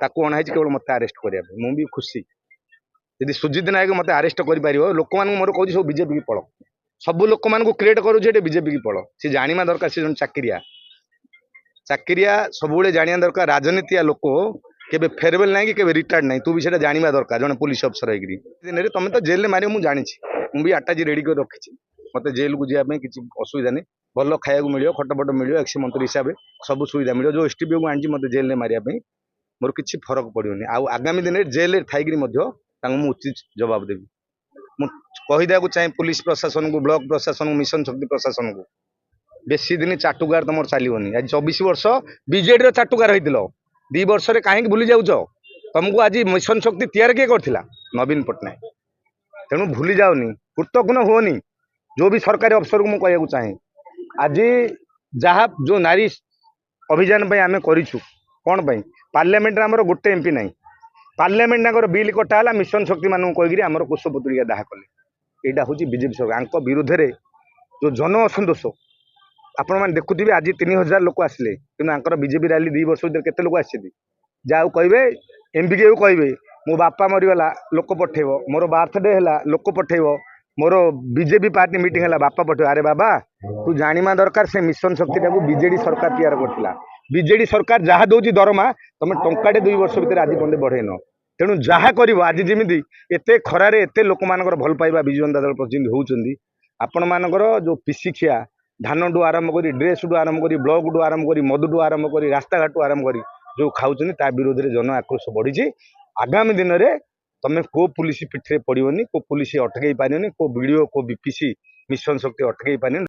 ताकू अणाई केवल मत अरेस्ट करने मुझे खुशी यदि सुजित नायक मत अरेस्ट कर लोक मान मोर कहूँ सब बीजेपी की पड़ सब लोक मान क्रिएट करुचे बीजेपी की पड़ सी जाना दरकार सी चाकरिया चाकरिया सब जाना दरकार राजनीतिया लोक केबे फेरवेल ना कि रिटायर्ड ना तू भी जाना दरकार जन पुलिस अफसर होगी तुम तो जेल मार मुझे जानी मुझे आटाजी रेडी कर रखी मत जेल को जावाई किसी असुविधा नहीं भल खाया मिल खटपट मिल एक्स मंत्री हिसाब से सब सुविधा मिल जो एसटीपी को आनी मत जेल मारे मोर किसी फरक पड़ोनी आगामी दिन में जेल थी उचित जवाब देवी मुझे चाहे पुलिस प्रशासन को ब्लॉक प्रशासन को मिशन शक्ति प्रशासन को बेसी दिन चाटुकार तुम चलोनी आज 24 वर्ष बीजेडी चाटुकार होता 2 वर्ष में कहीं भूली जाऊच तुमको आज मिशन शक्ति तैयार किए करथिला नवीन पट्टनायक तेणु भूली जाओनी कृतज्ञ हुओनी जो भी सरकारी अफसर को मुझे कहना चाहे आज जहाँ जो नारी अभियान आम कौन पार्लियामेंट आमर गोटे एमपी ना पार्लियामेंट बिल कटाला मिशन शक्ति मानू कहीकि आम कुशपुत्रिका दाह कले यहाँ हूँ बीजेपी सरकार विरुद्ध में जो जन असंतोष आपण मैंने देखुवे आज 3000 लोक आसिले कि बीजेपी रैली 2 वर्ष भर केते लोक आसी जहाँ कहे एमपी को कहे मो बापा मरीगला लोक पठेब मोर बर्थडे है लोक पठेब मोर बीजेपी पार्टी मीटिंग है बापा पठेब अरे बाबा तू जाना दरकार से मिशन शक्ति टाक बीजेडी सरकार तैयार करथिला बीजेडी सरकार जहाँ दौर दरमा तुम टंकाटे 2 वर्ष भर आज पंदे बढ़ेन तेणु जहाँ कर आज जमी एत खरार एत लोक मान भल पाइबा विजु जनता दल प्रतिनिधि होती आपण मानकर जो पिसी खिया धान टू आरंभ कर ड्रेस टू आरंभ कर ब्लॉक टू आरंभ कर मधु टू आरंभ कर रास्ता घाट टू आरंभ कर जो खाऊँ ता विरोध में जन आक्रोश बढ़ी आगामी दिन में तुम को पुलिस पिठे पड़ोनी को पुलिस अटकई पारनी को वीडियो को बीपीसी मिशन शक्ति अटकई पारनी।